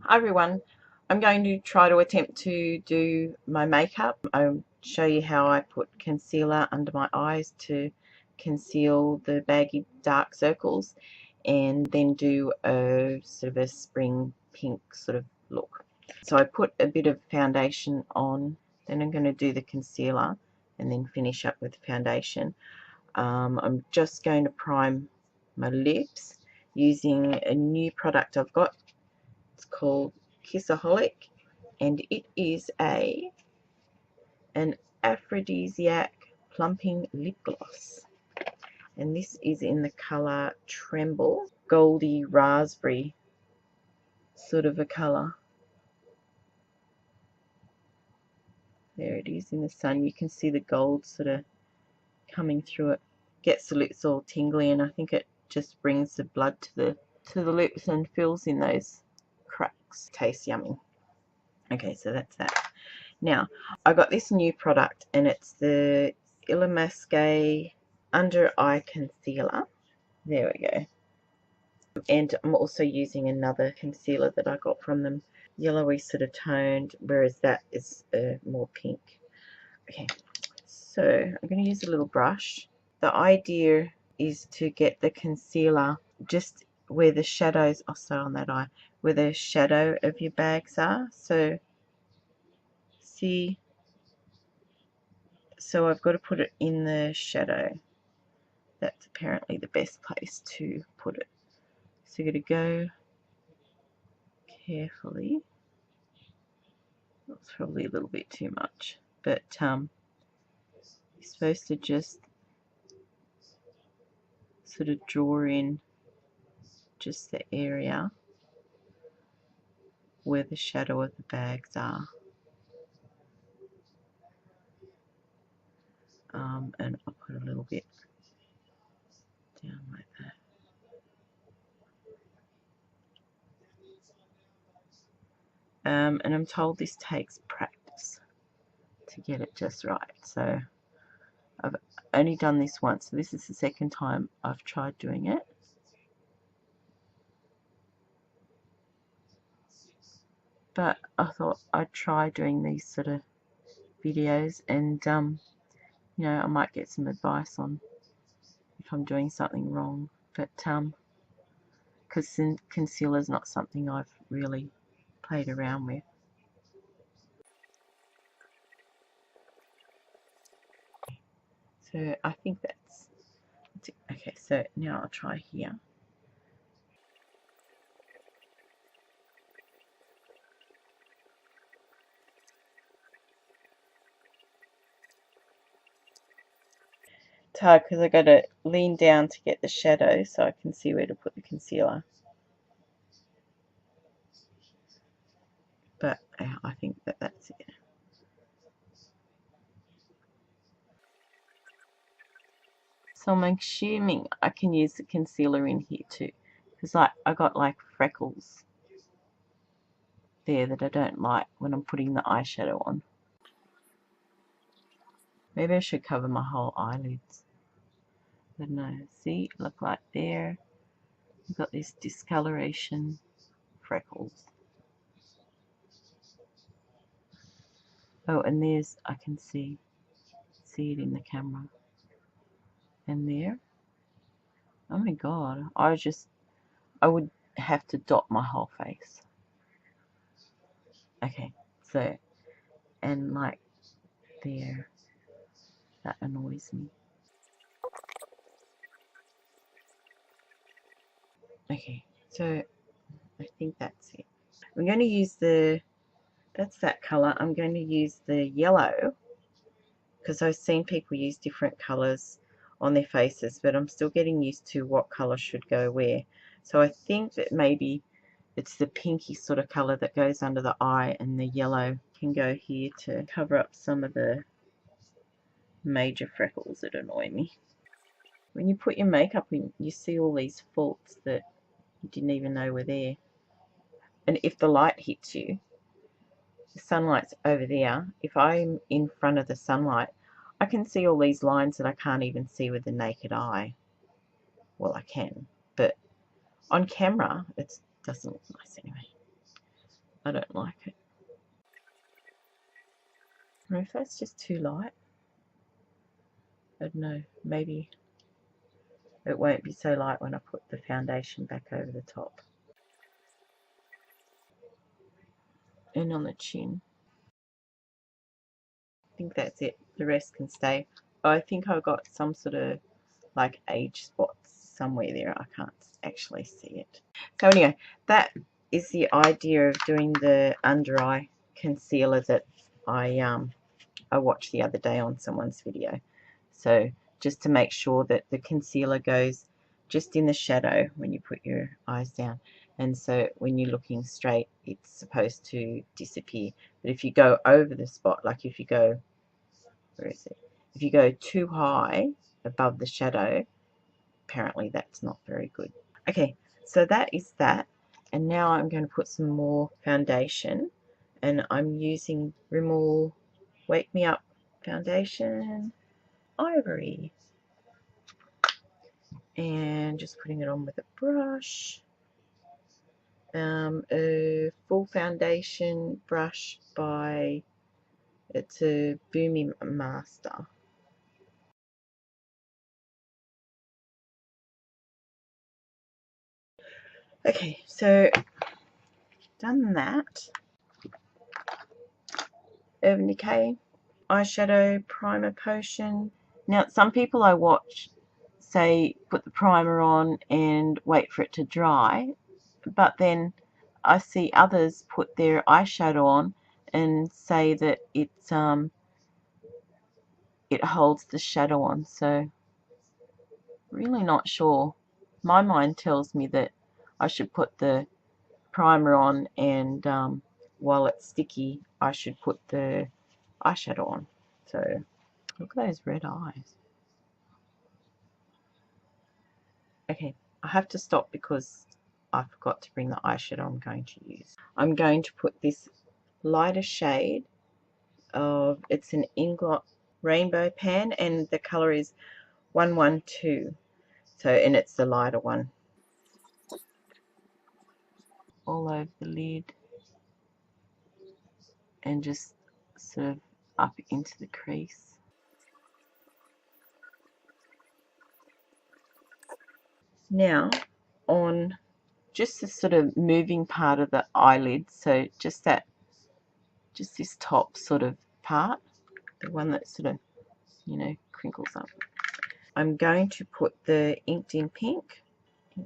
Hi everyone, I'm going to try to attempt to do my makeup. I'll show you how I put concealer under my eyes to conceal the baggy dark circles, and then do a sort of a spring pink sort of look. So I put a bit of foundation on, then I'm going to do the concealer and then finish up with the foundation. I'm just going to prime my lips using a new product I've got. It's called Kissaholic, and it is an aphrodisiac plumping lip gloss, and this is in the color Tremble, goldy raspberry sort of a color. There it is in the sun. You can see the gold sort of coming through it. Gets the lips all tingly, and I think it just brings the blood to the lips and fills in those cracks. Tastes yummy. Okay, so that's that. Now, I got this new product, and it's the Illamasqua Under Eye Concealer. There we go. And I'm also using another concealer that I got from them, yellowy sort of toned, whereas that is more pink. Okay, so I'm going to use a little brush. The idea is to get the concealer just where the shadows, on that eye, where the shadow of your bags are. So, see, so I've got to put it in the shadow. That's apparently the best place to put it. So you're going to go carefully. That's probably a little bit too much, but you're supposed to just sort of draw in just the area where the shadow of the bags are. And I'll put a little bit down like that. And I'm told this takes practice to get it just right. So I've only done this once, so this is the second time I've tried doing it. But I thought I'd try doing these sort of videos, and you know, I might get some advice on if I'm doing something wrong. But because concealer is not something I've really played around with. So I think that's okay. So now I'll try here. It's hard because I got to lean down to get the shadow so I can see where to put the concealer. But I think that's it. So I'm assuming I can use the concealer in here too, because I got like freckles there that I don't like when I'm putting the eyeshadow on. Maybe I should cover my whole eyelids. But no, see, look like there. You've got this discoloration, freckles. Oh, and there's, I can see it in the camera. And there. Oh my god, I would have to dot my whole face. Okay, so, and like there, that annoys me. Okay, so I think that's it. I'm going to use that's that colour. I'm going to use the yellow, because I've seen people use different colours on their faces, but I'm still getting used to what colour should go where. So I think that maybe it's the pinky sort of colour that goes under the eye, and the yellow can go here to cover up some of the major freckles that annoy me. When you put your makeup in, you see all these faults that you didn't even know were there. And if the light hits you, the sunlight's over there. If I'm in front of the sunlight, I can see all these lines that I can't even see with the naked eye. Well, I can, but on camera, it doesn't look nice anyway. I don't like it. Or if that's just too light, I don't know, maybe it won't be so light when I put the foundation back over the top. And on the chin. I think that's it. The rest can stay. I think I've got some sort of like age spots somewhere there. I can't actually see it. So anyway, that is the idea of doing the under eye concealer that I watched the other day on someone's video. So just to make sure that the concealer goes just in the shadow when you put your eyes down, and so when you're looking straight it's supposed to disappear. But if you go over the spot, like if you go, where is it, if you go too high above the shadow, apparently that's not very good. Okay, so that is that, and now I'm going to put some more foundation, and I'm using Rimmel Wake Me Up foundation Ivory, and just putting it on with a brush. A full foundation brush by, it's a Boomy Master. Okay, so done that. Urban Decay eyeshadow primer potion. Now some people I watch say put the primer on and wait for it to dry, but then I see others put their eyeshadow on and say that it's it holds the shadow on. So really not sure. My mind tells me that I should put the primer on, and while it's sticky I should put the eyeshadow on. So look at those red eyes. Okay, I have to stop because I forgot to bring the eyeshadow I'm going to use. I'm going to put this lighter shade of, it's an Inglot Rainbow Pan, and the color is 112. So, and it's the lighter one. All over the lid and just sort of up into the crease. Now on just the sort of moving part of the eyelid, so just that, just this top sort of part, the one that sort of, you know, crinkles up, I'm going to put the Inked in Pink. I'll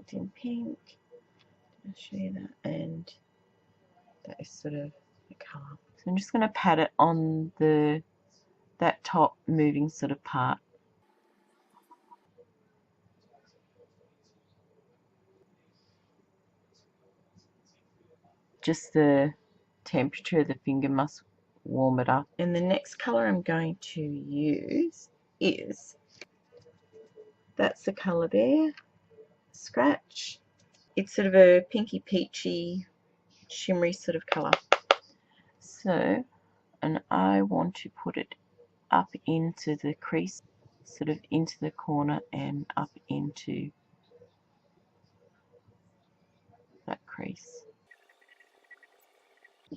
show you that, and that is sort of the colour. So I'm just going to pat it on the, that top moving sort of part. Just the temperature of the finger must warm it up. And the next colour I'm going to use is, that's the colour there, Scratch. It's sort of a pinky peachy shimmery sort of colour. So, and I want to put it up into the crease, sort of into the corner and up into that crease.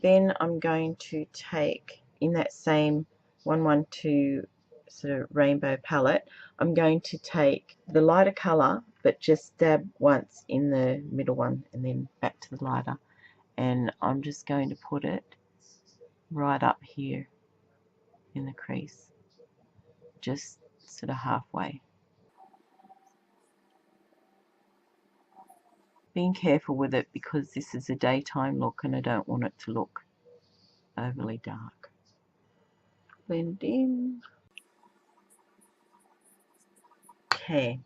Then I'm going to take, in that same 112 sort of rainbow palette, I'm going to take the lighter colour but just dab once in the middle one and then back to the lighter, and I'm just going to put it right up here in the crease, just sort of halfway. Being careful with it because this is a daytime look and I don't want it to look overly dark. Blend in. Okay,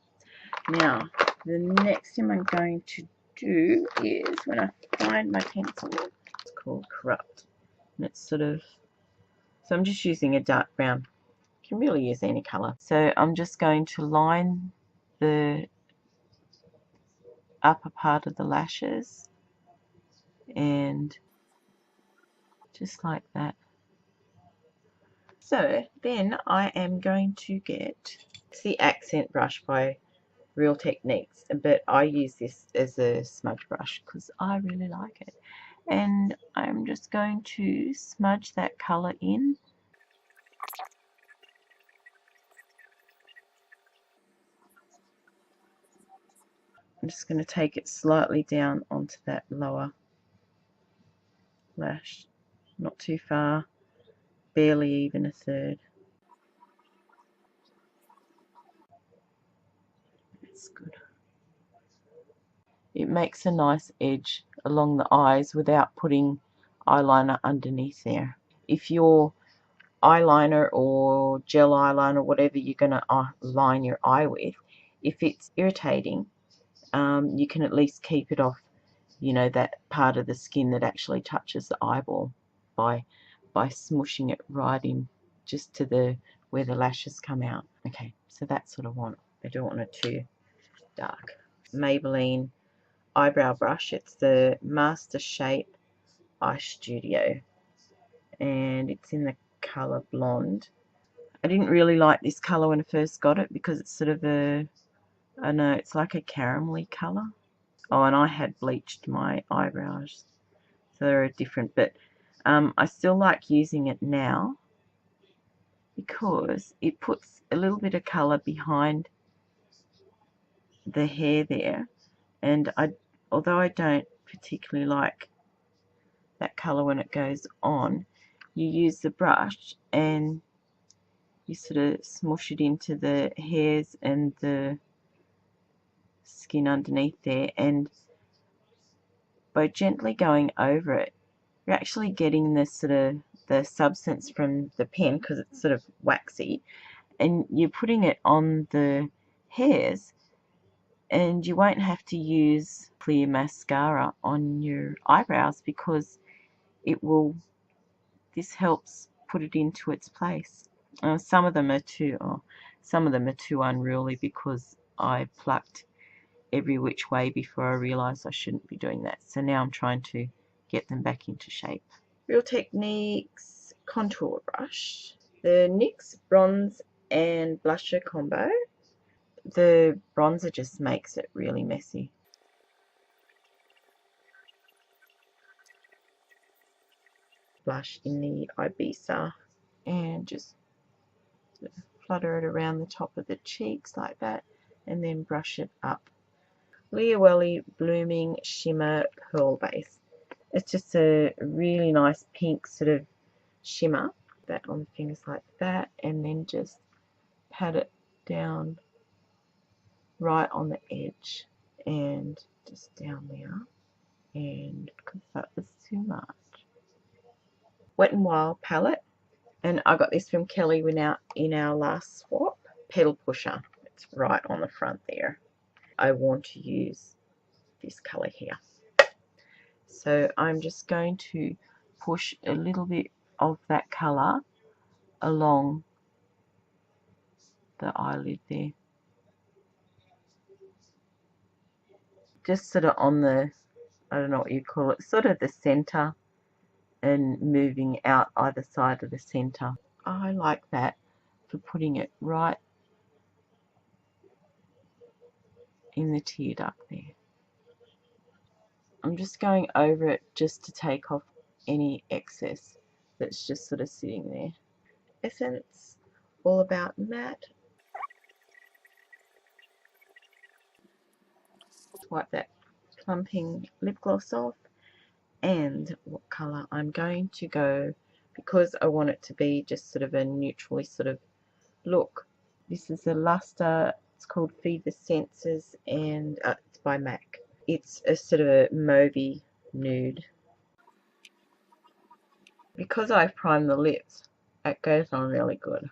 now the next thing I'm going to do is, when I find my pencil, it's called Corrupt, and it's sort of, so I'm just using a dark brown. You can really use any colour. So I'm just going to line the upper part of the lashes, and just like that. So then I am going to get, it's the accent brush by Real Techniques, but I use this as a smudge brush because I really like it. and I'm just going to smudge that colour in. I'm just going to take it slightly down onto that lower lash, not too far, barely even a third. That's good. It makes a nice edge along the eyes without putting eyeliner underneath there. If your eyeliner or gel eyeliner, whatever you're going to line your eye with, if it's irritating, you can at least keep it off, you know, that part of the skin that actually touches the eyeball by smushing it right in just to the where the lashes come out. Okay, so that's what I want. I don't want it too dark. Maybelline eyebrow brush. It's the Master Shape Eye Studio, and it's in the colour Blonde. I didn't really like this colour when I first got it because it's sort of a, I don't know, it's like a caramelly colour. Oh, and I had bleached my eyebrows, so they're different, but I still like using it now because it puts a little bit of colour behind the hair there, and although I don't particularly like that colour when it goes on, you use the brush and you sort of smush it into the hairs and the skin underneath there, and by gently going over it, you're actually getting the sort of the substance from the pen because it's sort of waxy, and you're putting it on the hairs, and you won't have to use clear mascara on your eyebrows because this helps put it into its place. Some of them are too unruly because I plucked every which way before I realised I shouldn't be doing that. So now I'm trying to get them back into shape. Real Techniques contour brush. The NYX bronze and blusher combo. The bronzer just makes it really messy. Blush in the Ibiza, and just flutter it around the top of the cheeks like that, and then brush it up. Liaweli Blooming Shimmer Pearl Base. It's just a really nice pink sort of shimmer. That on the fingers like that, and then just pat it down right on the edge and just down there, and because that was too much. Wet n Wild palette, and I got this from Kelly in our last swap. Petal Pusher. It's right on the front there. I want to use this colour here. So I'm just going to push a little bit of that colour along the eyelid there. Just sort of on the, I don't know what you call it, sort of the centre, and moving out either side of the centre. I like that for putting it right in the tear duct there. I'm just going over it just to take off any excess that's just sort of sitting there. Essence, All About Matte. Wipe that clumping lip gloss off, and what colour I'm going to go, because I want it to be just sort of a neutrally sort of look. This is a luster. It's called Feed the Senses, and it's by MAC. It's a sort of a mauvey nude. Because I've primed the lips, it goes on really good.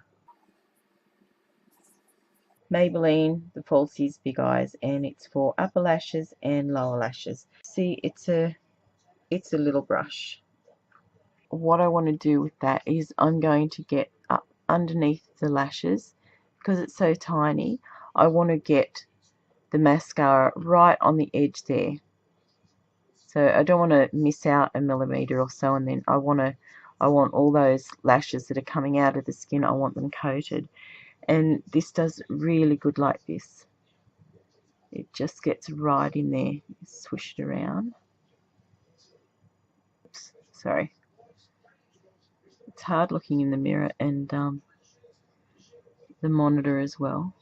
Maybelline The Falsies Big Eyes, and it's for upper lashes and lower lashes. See, it's a little brush. What I want to do with that is I'm going to get up underneath the lashes, because it's so tiny. I want to get the mascara right on the edge there. So I don't want to miss out a millimetre or so, and then I want all those lashes that are coming out of the skin, I want them coated. And this does really good like this. It just gets right in there. Swish it around. sorry. It's hard looking in the mirror and the monitor as well.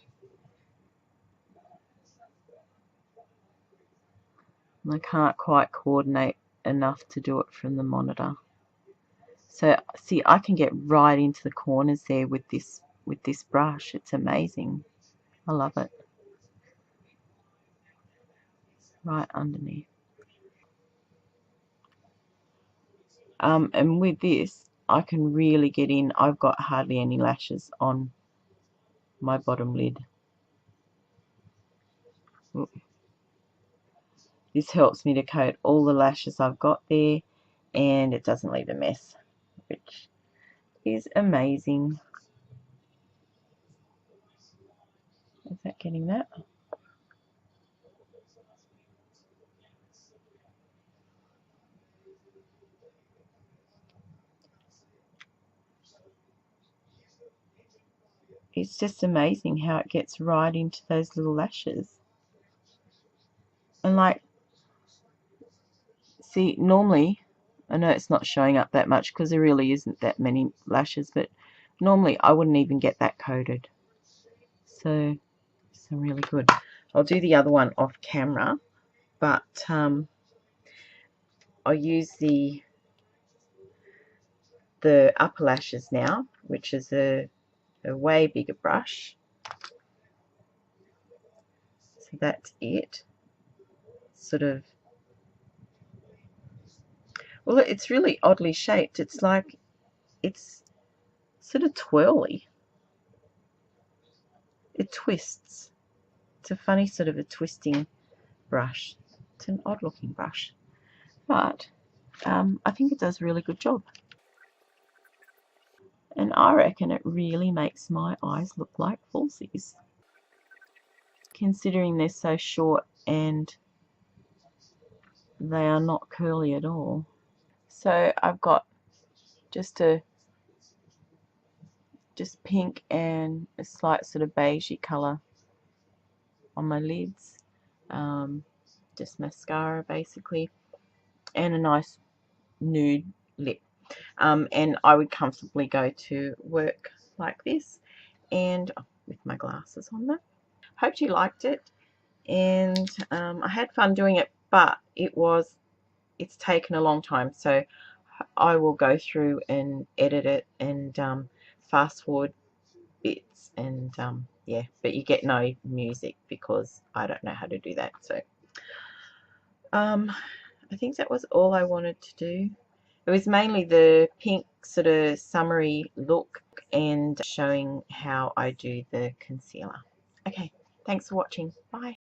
And I can't quite coordinate enough to do it from the monitor. So see, I can get right into the corners there with this brush. It's amazing. I love it. Right underneath. And with this, I can really get in. I've got hardly any lashes on my bottom lid. This helps me to coat all the lashes I've got there, and it doesn't leave a mess, which is amazing. Is that getting that? It's just amazing how it gets right into those little lashes. And like, see, normally, I know it's not showing up that much because there really isn't that many lashes, but normally I wouldn't even get that coated. So really good. I'll do the other one off camera, but I'll use the upper lashes now, which is a way bigger brush. So that's it. Sort of, well, it's really oddly shaped. It's like, it's sort of twirly. It twists. It's a funny sort of a twisting brush. It's an odd looking brush, but I think it does a really good job. And I reckon it really makes my eyes look like falsies, considering they're so short and they are not curly at all. So I've got just pink and a slight sort of beigey colour on my lids, just mascara basically, and a nice nude lip. And I would comfortably go to work like this, and with my glasses on there. Hope you liked it, and I had fun doing it, but it's taken a long time, so I will go through and edit it and fast forward bits, and yeah, but you get no music because I don't know how to do that. So I think that was all I wanted to do. It was mainly the pink sort of summery look and showing how I do the concealer. Okay, thanks for watching. Bye.